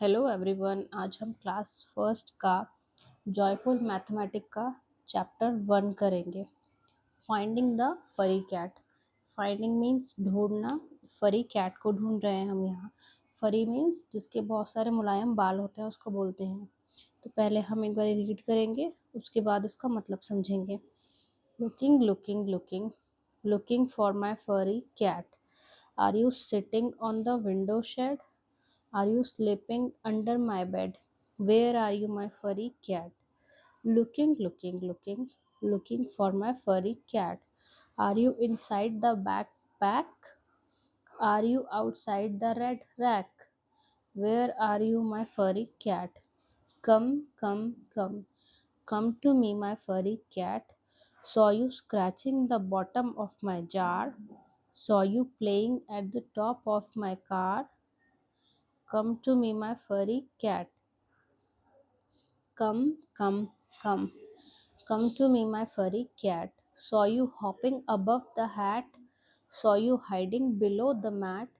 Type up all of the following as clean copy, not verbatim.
Hello everyone. आज हम class first का जॉयफुल मैथमेटिक का चैप्टर 1 करेंगे। फाइंडिंग द फरी कैट। फाइंडिंग मीन्स ढूंढना। फरी कैट को ढूंढ रहे हैं हम यहाँ। फरी मीन्स जिसके बहुत सारे मुलायम बाल होते हैं उसको बोलते हैं। तो पहले हम एक बार रीड करेंगे, उसके बाद इसका मतलब समझेंगे। Looking looking looking looking for my furry cat. Are you sitting on the window shade? Are you sleeping under my bed? Where are you, my furry cat? Looking, looking, looking, looking for my furry cat. Are you inside the backpack? Are you outside the red rack? Where are you, my furry cat? Come, come, come, come to me, my furry cat. Saw you scratching the bottom of my jar. Saw you playing at the top of my car. Come to me, my furry cat. Come, come, come. Come to me, my furry cat. Saw you hopping above the hat. Saw you hiding below the mat.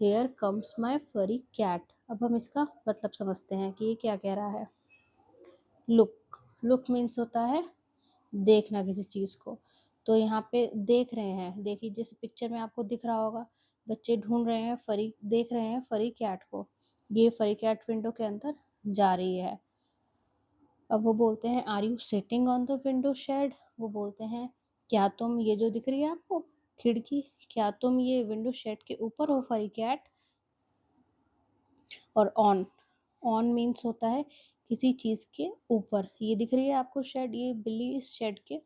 Here comes my furry cat. अब हम इसका मतलब समझते हैं कि ये क्या कह रहा है। लुक। लुक मीन्स होता है देखना किसी चीज़ को। तो यहाँ पे देख रहे हैं, देखिए जिस पिक्चर में आपको दिख रहा होगा, बच्चे ढूंढ रहे हैं फरी, देख रहे हैं फरी कैट को। ये फरी कैट विंडो के अंदर जा रही है। अब वो बोलते हैं are you sitting on the window shade? वो बोलते हैं क्या तुम, ये जो दिख रही है आपको खिड़की, क्या तुम ये विंडो शेड के ऊपर हो फरी कैट? और ऑन। ऑन मीन्स होता है किसी चीज़ के ऊपर। ये दिख रही है आपको शेड, ये बिल्ली इस शेड के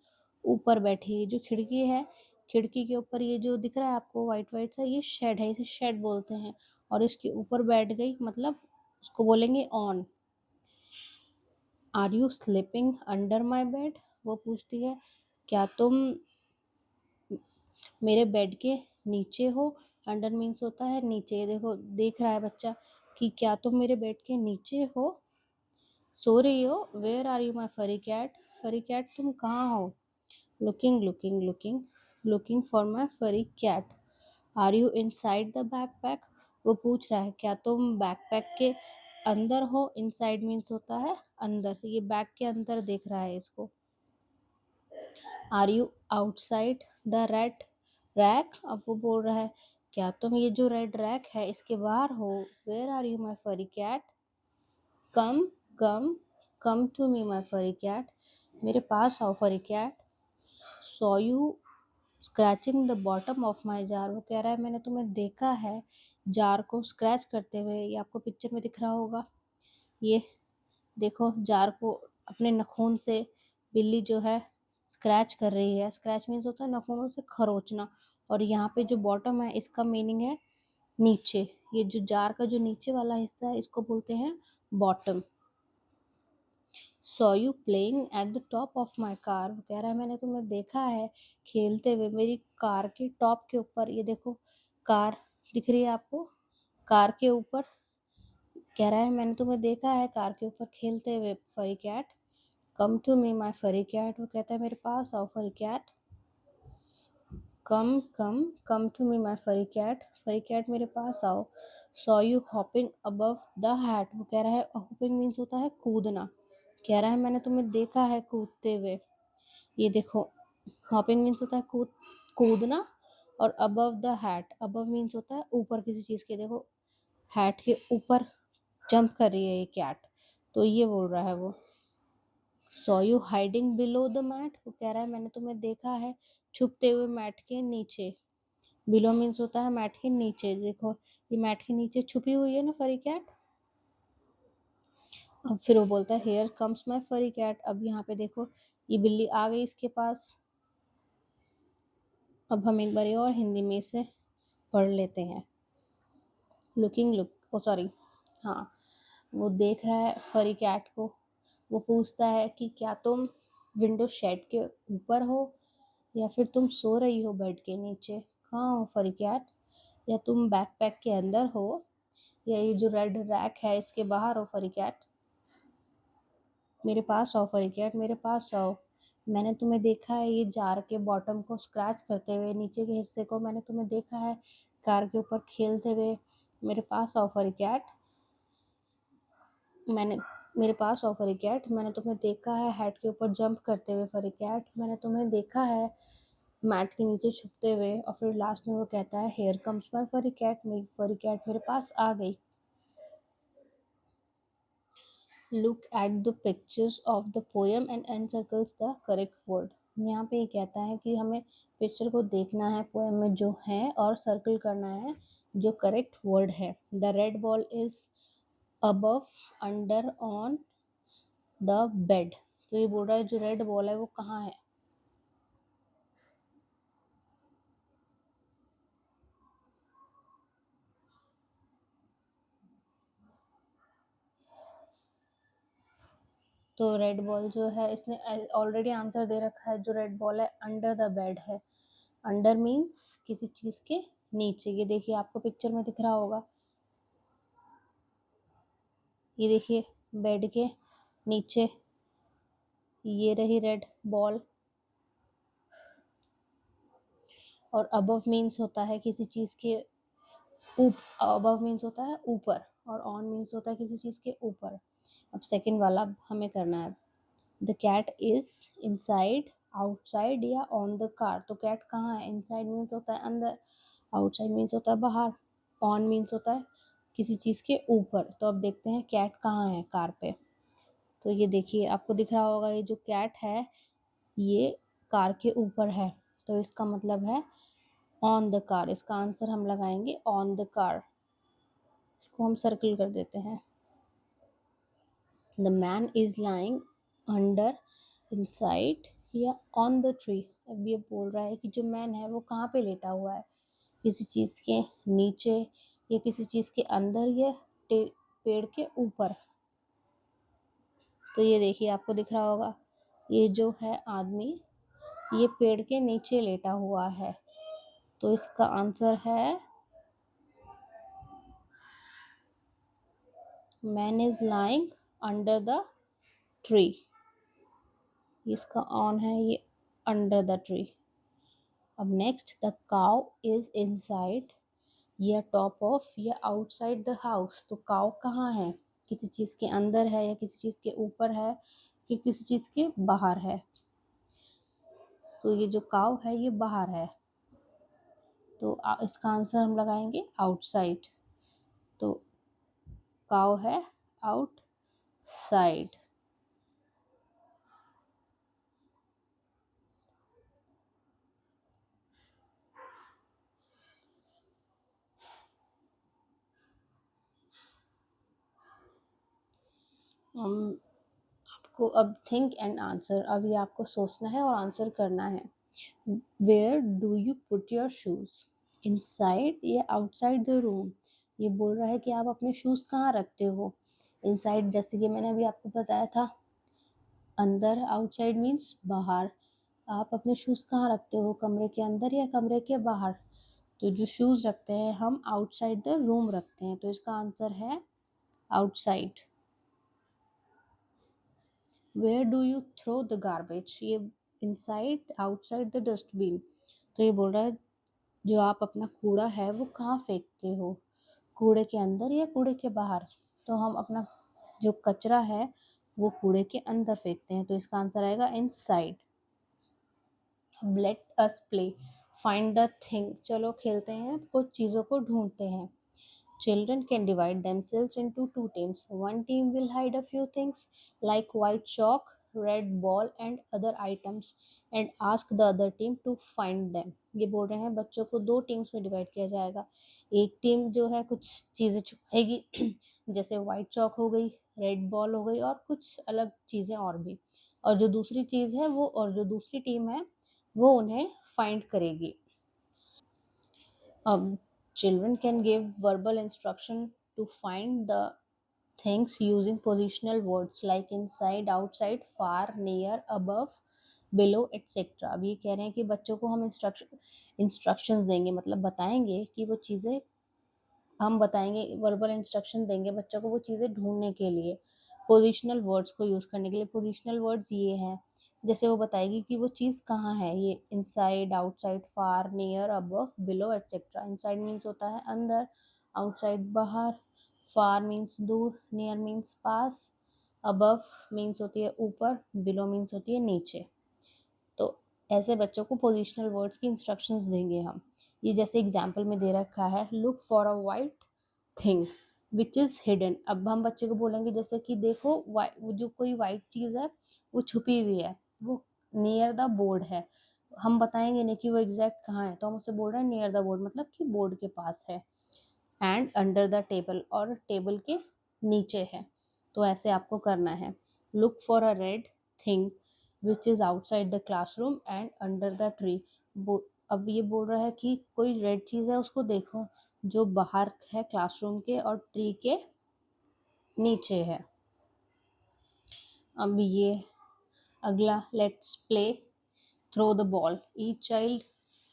ऊपर बैठी है। जो खिड़की है, खिड़की के ऊपर ये जो दिख रहा है आपको वाइट वाइट सा, ये शेड है, इसे शेड बोलते हैं। और इसके ऊपर बैठ गई मतलब उसको बोलेंगे on. Are you sleeping under my bed? वो पूछती है क्या तुम मेरे बेड के नीचे हो? अंडर मीन्स होता है नीचे। ये देखो देख रहा है बच्चा कि क्या तुम मेरे बेड के नीचे हो, सो रही हो। Where are you my furry cat? फरी कैट तुम कहाँ हो? Looking looking looking looking for my furry cat. Are you inside the backpack? वो पूछ रहा है क्या तुम बैकपैक के अंदर हो? इनसाइड मीन्स होता है अंदर। ये बैग के अंदर देख रहा है इसको। Are you outside the red rack? अब वो बोल रहा है क्या तुम ये जो रेड रैक है इसके बाहर हो? Where are you my furry cat? Come, come, come to me my furry cat. मेरे पास आओ furry cat. Saw you scratching the bottom of my jar? वो कह रहा है मैंने तुम्हें देखा है जार को स्क्रैच करते हुए। ये आपको पिक्चर में दिख रहा होगा। ये देखो जार को अपने नाखून से बिल्ली जो है स्क्रैच कर रही है। स्क्रैच मीन्स होता है नाखूनों से खरोचना। और यहाँ पे जो बॉटम है इसका मीनिंग है नीचे। ये जो जार का जो नीचे वाला हिस्सा है इसको बोलते हैं bottom. Saw you playing at the top of my car? वो कह रहा है मैंने तुम्हें देखा है खेलते हुए मेरी कार के टॉप के ऊपर। ये देखो कार दिख रही है आपको, कार के ऊपर। कह रहा है मैंने तुम्हें देखा है कार के ऊपर खेलते हुए फरी cat. Come to me my furry cat? वो कहता है मेरे पास आओ furry cat. Come, come, come to me my furry cat. फरी कैट मेरे पास आओ। Saw you hopping above the hat? वो कह रहा है हॉपिंग मीन्स होता है कूदना। कह रहा है मैंने तुम्हें देखा है कूदते हुए। ये देखो हॉपिंग मीन्स होता है कूदना। और above the hat, above means होता है ऊपर किसी चीज़ के। देखो हैट के ऊपर जंप कर रही है ये कैट। तो ये बोल रहा है वो। Saw you hiding below the mat? वो कह रहा है मैंने तुम्हें देखा है छुपते हुए मैट के नीचे। बिलो मीन्स होता है मैट के नीचे। देखो ये मैट के नीचे छुपी हुई है ना फरी कैट। अब फिर वो बोलता है here comes my furry cat. अब यहाँ पे देखो ये बिल्ली आ गई इसके पास। अब हम एक बार और हिंदी में इसे पढ़ लेते हैं। लुकिंग लुक ओ सॉरी, हाँ, वो देख रहा है फरी कैट को। वो पूछता है कि क्या तुम विंडो शेड के ऊपर हो या फिर तुम सो रही हो बेड के नीचे? कहाँ हो फरी कैट? या तुम बैकपैक के अंदर हो, या ये जो रेड रैक है इसके बाहर हो फरी कैट? मेरे पास आओ फरी कैट, मेरे पास आओ। मैंने तुम्हें देखा है ये जार के बॉटम को स्क्रैच करते हुए, नीचे के हिस्से को मैंने तुम्हें देखा है कार के ऊपर खेलते हुए। मेरे पास आओ फरी कैट। मैंने मेरे पास आओ फरी कैट, मैंने तुम्हें देखा है हैट के ऊपर जंप करते हुए फरी कैट, मैंने तुम्हें देखा है मैट के नीचे छुपते हुए। और फिर लास्ट में वो कहता है here comes my furry cat, मेरी फरी कैट मेरे पास आ गई। Look at the pictures of the poem and encircles the correct word. यहाँ पे ये कहता है कि हमें पिक्चर को देखना है पोएम में जो है और सर्कल करना है जो करेक्ट वर्ड है। The red ball is above, under, on the bed. तो ये बोल रहा है जो रेड बॉल है वो कहाँ है। तो रेड बॉल जो है इसने ऑलरेडी आंसर दे रखा है, जो रेड बॉल है अंडर द बेड है। अंडर मीन्स किसी चीज के नीचे। ये देखिए आपको पिक्चर में दिख रहा होगा, ये देखिए बेड के नीचे ये रही रेड बॉल। और अबव मीन्स होता है किसी चीज के अबव मीन्स होता है ऊपर, और ऑन मीन्स होता है किसी चीज के ऊपर। अब सेकंड वाला हमें करना है। The cat is inside, outside या ऑन द कार। तो कैट कहाँ है? इनसाइड मीन्स होता है अंदर, आउटसाइड मीन्स होता है बाहर, ऑन मीन्स होता है किसी चीज के ऊपर। तो अब देखते हैं कैट कहाँ है कार पे। तो ये देखिए आपको दिख रहा होगा ये जो कैट है ये कार के ऊपर है, तो इसका मतलब है ऑन द कार। इसका आंसर हम लगाएंगे ऑन द कार। इसको हम सर्कल कर देते हैं। The man is lying under, inside या ऑन द ट्री। अब ये बोल रहा है कि जो मैन है वो कहाँ पे लेटा हुआ है, किसी चीज के नीचे या किसी चीज के अंदर या पेड़ के ऊपर। तो ये देखिए आपको दिख रहा होगा ये जो है आदमी ये पेड़ के नीचे लेटा हुआ है। तो इसका आंसर है man is lying under the tree. इसका ऑन है ये अंडर द ट्री। अब next, the cow is inside या टॉप ऑफ या आउटसाइड द हाउस। तो काउ कहाँ है? किसी चीज के अंदर है या किसी चीज के ऊपर है कि किसी चीज के बाहर है। तो ये जो काउ है ये बाहर है, तो इसका आंसर हम लगाएंगे आउटसाइड। तो काउ है आउटसाइड। आपको अब थिंक एंड आंसर, अब ये आपको सोचना है और आंसर करना है। Where do you put your shoes, inside या आउटसाइड द रूम। ये बोल रहा है कि आप अपने शूज कहाँ रखते हो। इनसाइड जैसे कि मैंने अभी आपको बताया था अंदर, आउटसाइड मीन्स बाहर। आप अपने शूज कहाँ रखते हो, कमरे के अंदर या कमरे के बाहर। तो जो शूज रखते हैं हम आउटसाइड द रूम रखते हैं, तो इसका आंसर है outside. Where do you throw the garbage, ये इनसाइड आउटसाइड द डस्टबिन। तो ये बोल रहा है जो आप अपना कूड़ा है वो कहाँ फेंकते हो, कूड़े के अंदर या कूड़े के बाहर। तो हम अपना जो कचरा है वो कूड़े के अंदर फेंकते हैं, तो इसका आंसर आएगा इनसाइड। अब let us play find the thing. चलो खेलते हैं, कुछ चीज़ों को ढूंढते हैं। Children can divide themselves into two teams. One team will hide a few things like white chalk, red ball and other items and ask the other team to find them. ये बोल रहे हैं बच्चों को दो टीम्स में divide किया जाएगा। एक टीम जो है कुछ चीज़ें छुपाएगी जैसे व्हाइट चौक हो गई, रेड बॉल हो गई और कुछ अलग चीज़ें और भी। और जो दूसरी चीज़ है वो, और जो दूसरी टीम है वो उन्हें फाइंड करेगी। Children can give verbal instruction to find the things using positional words like inside, outside, far, near, above, below, etc. अब ये कह रहे हैं कि बच्चों को हम इंस्ट्रक्शंस देंगे, मतलब बताएंगे कि वो चीज़ें, हम बताएंगे वर्बल इंस्ट्रक्शन देंगे बच्चों को वो चीज़ें ढूंढने के लिए, पोजिशनल वर्ड्स को यूज़ करने के लिए। पोजिशनल वर्ड्स ये हैं, जैसे वो बताएगी कि वो चीज़ कहाँ है, ये inside, outside, far, near, above, below, etcetera. Inside means होता है अंदर, आउटसाइड बाहर, फार मीन्स दूर, नियर मीन्स पास, अबव मीन्स होती है ऊपर, बिलो मीन्स होती है नीचे। तो ऐसे बच्चों को पोजिशनल वर्ड्स की इंस्ट्रक्शंस देंगे हम। ये जैसे एग्जाम्पल में दे रखा है, look for a white thing which is hidden. अब हम बच्चे को बोलेंगे जैसे कि देखो वो जो कोई वाइट चीज है वो छुपी हुई है, वो नियर द बोर्ड है। हम बताएंगे नहीं कि वो एग्जैक्ट कहाँ है, तो हम उसे बोल रहे हैं नियर द बोर्ड, मतलब कि बोर्ड के पास है। एंड अंडर द टेबल, और टेबल के नीचे है। तो ऐसे आपको करना है। Look for a red thing which is outside the classroom and under the tree. अब ये बोल रहा है कि कोई रेड चीज है उसको देखो जो बाहर है क्लासरूम के और ट्री के नीचे है। अब ये अगला, let's play throw the ball. Each child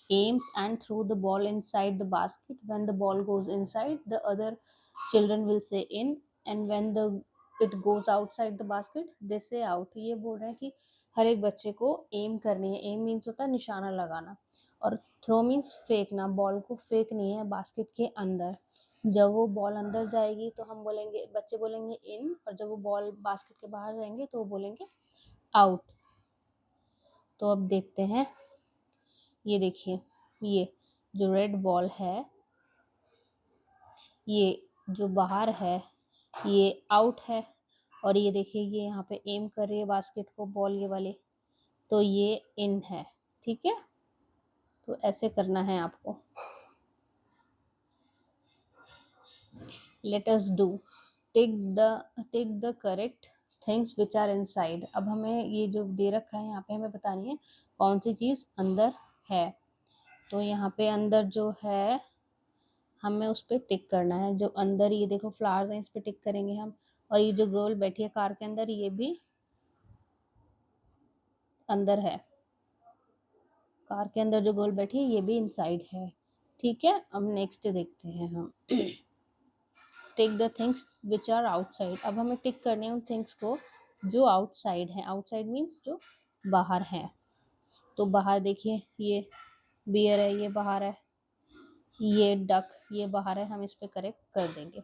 aims and throw the ball inside the basket. When the ball goes inside, the other children will say in, and when it goes outside the basket, they say out. ये बोल रहे हैं कि हर एक बच्चे को M करनी है। एम मीन्स होता है निशाना लगाना, और थ्रो मीन्स फेंकना। बॉल को फेंकनी है बास्केट के अंदर। जब वो बॉल अंदर जाएगी तो हम बोलेंगे, बच्चे बोलेंगे इन, और जब वो बॉल बास्केट के बाहर जाएंगे तो वो बोलेंगे आउट। तो अब देखते हैं, ये देखिए, ये जो रेड बॉल है, ये जो बाहर है ये आउट है, और ये देखिए ये यहाँ पे एम कर रही है बास्केट को बॉल ये वाली, तो ये इन है। ठीक है, तो ऐसे करना है आपको। Let us do, take the correct things which are inside. अब हमें ये जो दे रखा है यहाँ पे हमें बतानी है कौन सी चीज़ अंदर है। तो यहाँ पे अंदर जो है हमें उस पर टिक करना है। जो अंदर, ये देखो फ्लावर्स हैं, इस पर टिक करेंगे हम। और ये जो गर्ल बैठी है कार के अंदर, ये भी अंदर है। कार के अंदर जो गर्ल बैठी है ये भी इनसाइड है। ठीक है, अब नेक्स्ट देखते हैं हम। Take the things which are outside. अब हमें टिक करने हैं उन थिंग्स को जो आउटसाइड है। आउटसाइड मीन्स जो बाहर है। तो बाहर देखिए, ये बियर है, ये बाहर है। ये डक, ये बाहर है, हम इस पे करेक्ट कर देंगे।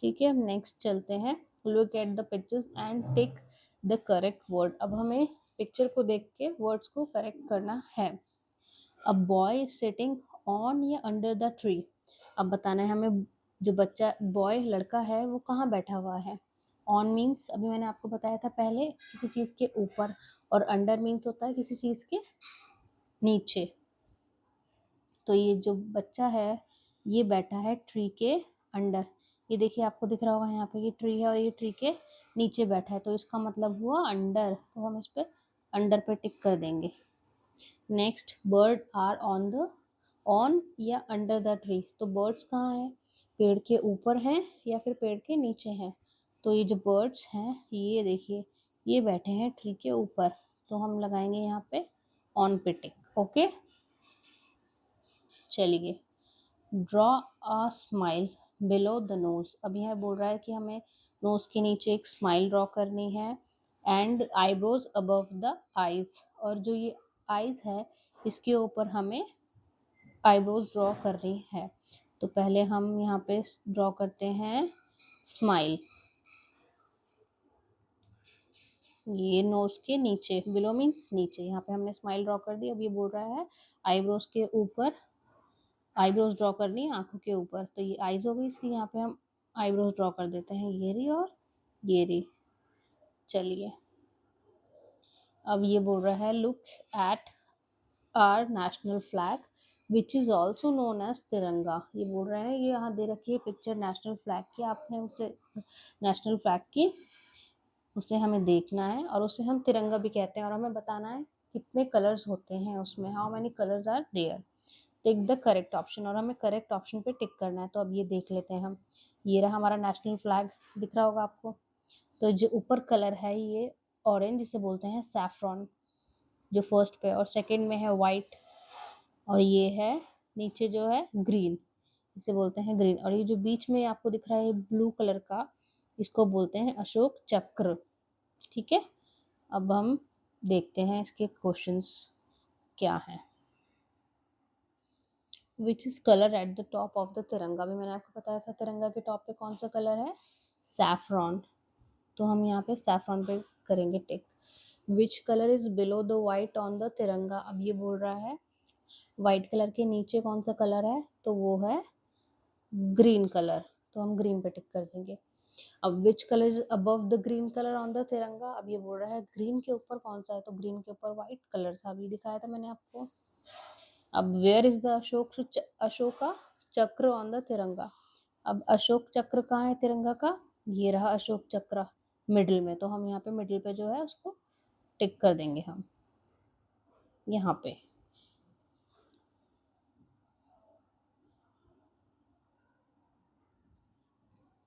ठीक है, नेक्स्ट चलते हैं। Look at the pictures and tick the correct word. अब हमें पिक्चर को देख के वर्ड्स को करेक्ट करना है। A boy is sitting on या अंडर द ट्री। अब बताना है हमें जो बच्चा, बॉय लड़का है, वो कहाँ बैठा हुआ है। ऑन मीन्स अभी मैंने आपको बताया था पहले, किसी चीज़ के ऊपर, और अंडर मीन्स होता है किसी चीज़ के नीचे। तो ये जो बच्चा है ये बैठा है ट्री के अंडर। ये देखिए आपको दिख रहा होगा यहाँ पे, ये ट्री है और ये ट्री के नीचे बैठा है, तो इसका मतलब हुआ अंडर। तो हम इस पे अंडर पे टिक कर देंगे। नेक्स्ट, बर्ड आर ऑन या अंडर द ट्री। तो बर्ड्स कहाँ हैं, पेड़ के ऊपर हैं या फिर पेड़ के नीचे हैं। तो ये जो बर्ड्स हैं ये देखिए ये बैठे हैं ट्री के ऊपर, तो हम लगाएंगे यहाँ पे ऑन पे टिक। ओके, चलिए। Draw a smile below the nose. अब यह बोल रहा है कि हमें नोज के नीचे एक स्माइल ड्रॉ करनी है। And eyebrows above the eyes, और जो ये आईज है इसके ऊपर हमें आईब्रोज ड्रॉ करनी है। तो पहले हम यहाँ पे ड्रॉ करते हैं स्माइल, ये नोज के नीचे, बिलो मीन्स नीचे। यहाँ पे हमने स्माइल ड्रॉ कर दी। अब ये बोल रहा है आईब्रोज के ऊपर, आईब्रोज ड्रॉ करनी है आंखों के ऊपर। तो ये आईज हो गई, इसलिए यहाँ पे हम आईब्रोज ड्रॉ कर देते हैं, ये रही और ये रही। चलिए, अब ये बोल रहा है look at our national flag which is also known as Tiranga. ये बोल रहा है, ये यहाँ दे रखी है पिक्चर नेशनल फ्लैग की, आपने उसे नेशनल फ्लैग की उसे हमें देखना है, और उसे हम तिरंगा भी कहते हैं, और हमें बताना है कितने कलर्स होते हैं उसमें, how many colours are there. Tick the correct option, और हमें करेक्ट ऑप्शन पे टिक करना है। तो अब ये देख लेते हैं हम। ये रहा हमारा नेशनल फ्लैग, दिख रहा होगा आपको। तो जो ऊपर कलर है ये ऑरेंज, जिसे बोलते हैं सैफ्रॉन, जो फर्स्ट पे, और सेकंड में है वाइट, और ये है नीचे जो है ग्रीन, इसे बोलते हैं ग्रीन। और ये जो बीच में आपको दिख रहा है ब्लू कलर का, इसको बोलते हैं अशोक चक्र। ठीक है, अब हम देखते हैं इसके क्वेश्चंस क्या हैं। Which is colour at the top of the तिरंगा। अभी मैंने आपको बताया था तिरंगा के टॉप पे कौन सा कलर है, सैफरॉन। तो हम यहाँ पे सैफरॉन पे करेंगे tick. Which colour is below the white on the Tiranga. अब ये बोल रहा है वाइट कलर के नीचे कौन सा कलर है, तो वो है ग्रीन कलर, तो हम ग्रीन पे टिक कर देंगे। अब विच colour is above the green colour on the Tiranga. अब ये बोल रहा है ग्रीन के ऊपर कौन सा है, तो ग्रीन के ऊपर व्हाइट कलर था, अभी दिखाया था मैंने आपको। अब वेयर इज द अशोका चक्र ऑन द तिरंगा। अब अशोक चक्र कहाँ है तिरंगा का, ये रहा अशोक चक्र मिडिल में, तो हम यहाँ पे मिडिल पे जो है उसको टिक कर देंगे हम यहाँ पे।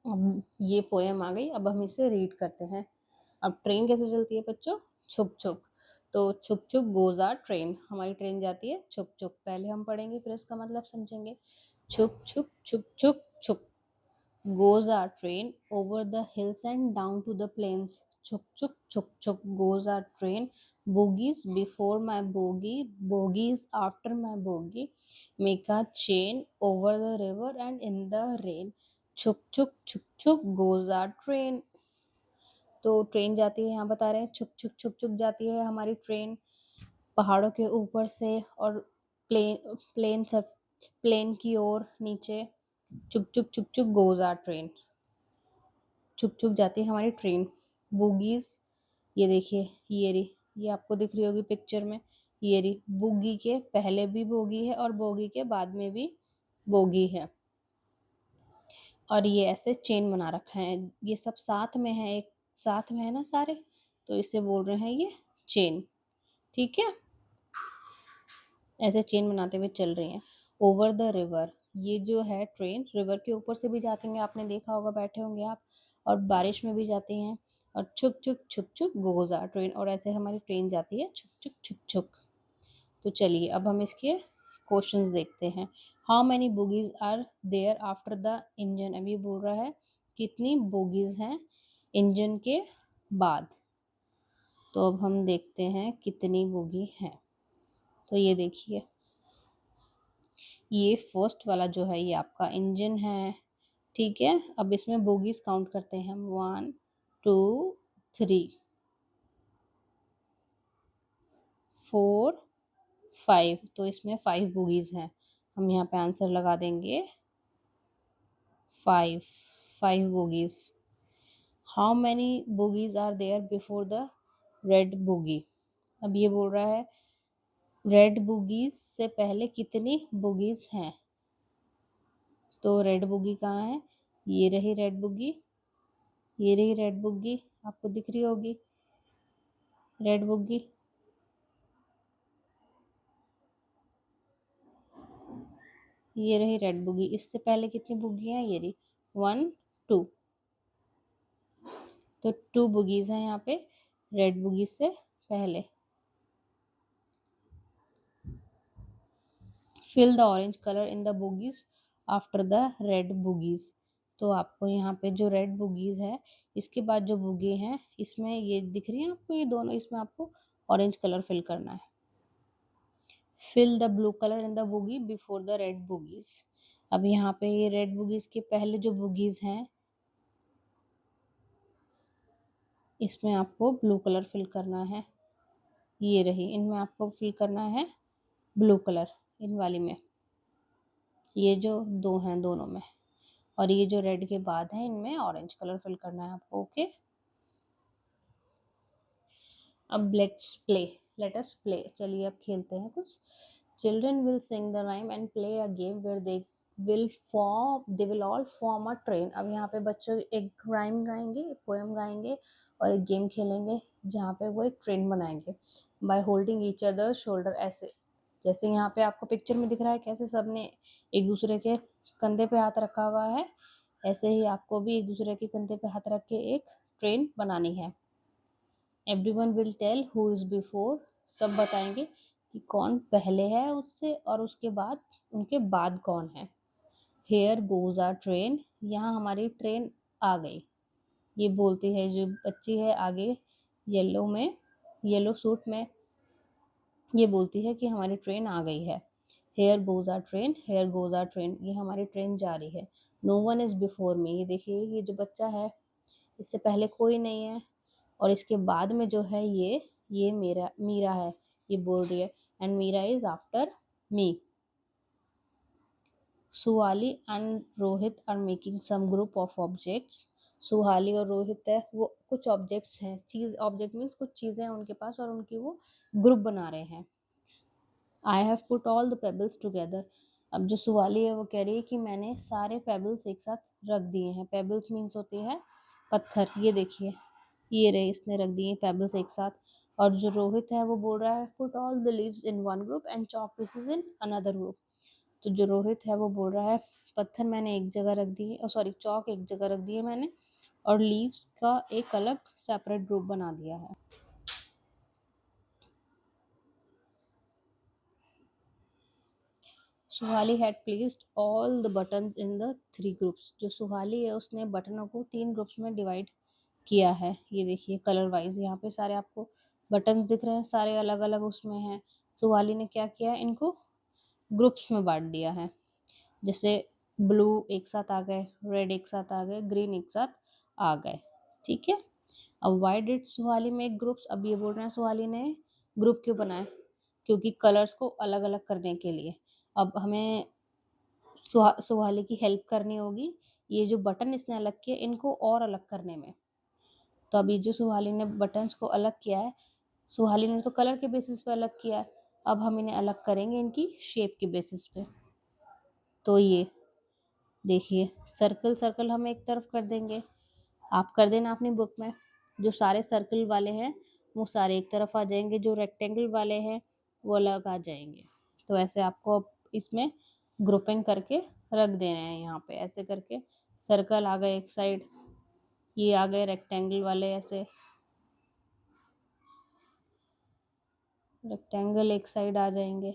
अब ये पोएम आ गई, अब हम इसे रीड करते हैं। अब ट्रेन कैसे चलती है बच्चों, छुक छुक। तो छुक छुक गोज आर ट्रेन, हमारी ट्रेन जाती है छुक छुक। पहले हम पढ़ेंगे फिर इसका मतलब समझेंगे। छुक छुक छुक छुक छुक goes our train over the hills and down to the plains. Chuk chuk chuk chuk goes our train. Bogies before my bogie, bogies after my bogie. Make a chain over the river and in the rain. Chuk chuk chuk chuk goes our train. तो train जाती है, यहाँ बता रहे हैं छुक छुक छुक छुक जाती है हमारी ट्रेन पहाड़ों के ऊपर से और प्लेन की ओर नीचे। चुक चुक चुक चुक गोज आर ट्रेन, चुक चुक जाती है हमारी ट्रेन। बोगीज, ये देखिए ये रही, ये आपको दिख रही होगी पिक्चर में, ये रही बोगी के पहले भी बोगी है और बोगी के बाद में भी बोगी है, और ये ऐसे चेन बना रखा है, ये सब साथ में है, एक साथ में है ना सारे, तो इसे बोल रहे हैं ये चेन। ठीक है, ऐसे चेन बनाते हुए चल रही हैं। ओवर द रिवर, ये जो है ट्रेन रिवर के ऊपर से भी जाती हैं, आपने देखा होगा, बैठे होंगे आप, और बारिश में भी जाती हैं। और छुक छुक छुक छुक गोज आर ट्रेन, और ऐसे हमारी ट्रेन जाती है छुक छुक छुक छुक। तो चलिए अब हम इसके क्वेश्चंस देखते हैं। How many bogies are there after the engine. अभी बोल रहा है कितनी बोगीज हैं इंजन के बाद। तो अब हम देखते हैं कितनी बोगी हैं। तो ये देखिए, ये फर्स्ट वाला जो है ये आपका इंजन है। ठीक है, अब इसमें बोगीज काउंट करते हैं हम, 1 2 3 4 5। तो इसमें 5 बोगीज हैं, हम यहाँ पे आंसर लगा देंगे 5 bogies. How many bogies are there before the red bogie. अब ये बोल रहा है रेड बोगीज से पहले कितनी बोगीज हैं। तो रेड बोगी कहाँ है, ये रही रेड बोगी, ये रही रेड बुग्गी, आपको दिख रही होगी रेड बुग्गी। ये रही रेड बुग्गी, इससे पहले कितनी बुग्गी हैं, ये रही 1 2। तो 2 बुगीज हैं यहाँ पे रेड बुगी से पहले। Fill the orange colour in the bogies after the red bogies. तो आपको यहाँ पे जो रेड बुगीज है इसके बाद जो बुगी हैं इसमें ये दिख रही है आपको, ये दोनों, इसमें आपको ऑरेंज कलर फिल करना है। Fill the blue colour in the bogie before the red bogies. अब यहाँ पे ये रेड बुगीज के पहले जो बुगीज हैं इसमें आपको ब्लू कलर फिल करना है, ये रही, इनमें आपको फिल करना है ब्लू कलर, इन वाली में, ये जो दो हैं दोनों में, और ये जो रेड के बाद है इनमें ऑरेंज कलर फिल करना है आपको। ओके, अब लेट अस प्ले, चलिए अब खेलते हैं कुछ। Children will sing the rhyme and play a game where they will all form a train. अब यहाँ पे बच्चों एक राइम गाएंगे, पोएम गाएंगे और एक गेम खेलेंगे जहाँ पे वो एक ट्रेन बनाएंगे by holding each other shoulder. ऐसे जैसे यहाँ पे आपको पिक्चर में दिख रहा है कैसे सबने एक दूसरे के कंधे पे हाथ रखा हुआ है, ऐसे ही आपको भी एक दूसरे के कंधे पे हाथ रख के एक ट्रेन बनानी है। Everyone will tell who is before, सब बताएंगे कि कौन पहले है उससे और उसके बाद उनके बाद कौन है। हेयर गोज आर ट्रेन, यहाँ हमारी ट्रेन आ गई, ये बोलती है जो बच्ची है आगे येलो में, येलो सूट में, ये बोलती है कि हमारी ट्रेन आ गई है। Here goes our train, here goes our train, ये हमारी ट्रेन जा रही है। No one is before me, ये देखिए ये जो बच्चा है इससे पहले कोई नहीं है, और इसके बाद में जो है ये मेरा मीरा है, ये बोल रही है, and Meera is after me. Suhali and Rohit are making some group of objects. Suhali और रोहित है वो कुछ ऑब्जेक्ट्स हैं, चीज, ऑब्जेक्ट मीन्स कुछ चीजें हैं उनके पास और उनकी वो ग्रुप बना रहे हैं। I have put all the pebbles together. अब जो सुहाली है वो कह रही है कि मैंने सारे पेबल्स एक साथ रख दिए हैं। पेबल्स मीन्स होती है पत्थर, ये देखिए ये रहे, इसने रख दिए पेबल्स एक साथ। और जो रोहित है वो बोल रहा है put all the leaves in one group and chalk pieces in another group. तो जो रोहित है वो बोल रहा है पत्थर मैंने एक जगह रख दिए, सॉरी चॉक एक जगह रख दिए मैंने, और लीव्स का एक अलग सेपरेट ग्रुप बना दिया है। Suhali had placed all the buttons in the 3 groups. जो सुहाली है उसने बटनों को 3 ग्रुप्स में डिवाइड किया है। ये देखिए कलर वाइज यहाँ पे सारे आपको बटन्स दिख रहे हैं, सारे अलग अलग उसमें हैं। सुहाली ने क्या किया है, इनको ग्रुप्स में बांट दिया है। जैसे ब्लू एक साथ आ गए, रेड एक साथ आ गए, ग्रीन एक साथ आ गए, ठीक है। अब why did Suhali make groups, अब ये बोल रहे हैं सुहाली ने ग्रुप क्यों बनाए, क्योंकि कलर्स को अलग अलग करने के लिए। अब हमें सुहाली की हेल्प करनी होगी, ये जो बटन इसने अलग किए इनको और अलग करने में। तो अभी जो सुहाली ने बटन्स को अलग किया है, सुहाली ने तो कलर के बेसिस पे अलग किया है, अब हम इन्हें अलग करेंगे इनकी शेप के बेसिस पे। तो ये देखिए सर्कल सर्कल हम एक तरफ कर देंगे, आप कर देना अपनी बुक में। जो सारे सर्कल वाले हैं वो सारे एक तरफ आ जाएंगे, जो रेक्टेंगल वाले हैं वो अलग आ जाएंगे। तो ऐसे आपको अब इसमें ग्रुपिंग करके रख देना है। यहाँ पे ऐसे करके सर्कल आ गए एक साइड, ये आ गए रेक्टेंगल वाले, ऐसे रेक्टेंगल एक साइड आ जाएंगे,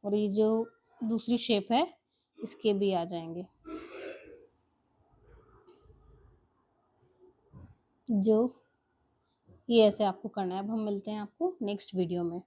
और ये जो दूसरी शेप है इसके भी आ जाएंगे। जो ये ऐसे आपको करना है। अब हम मिलते हैं आपको नेक्स्ट वीडियो में।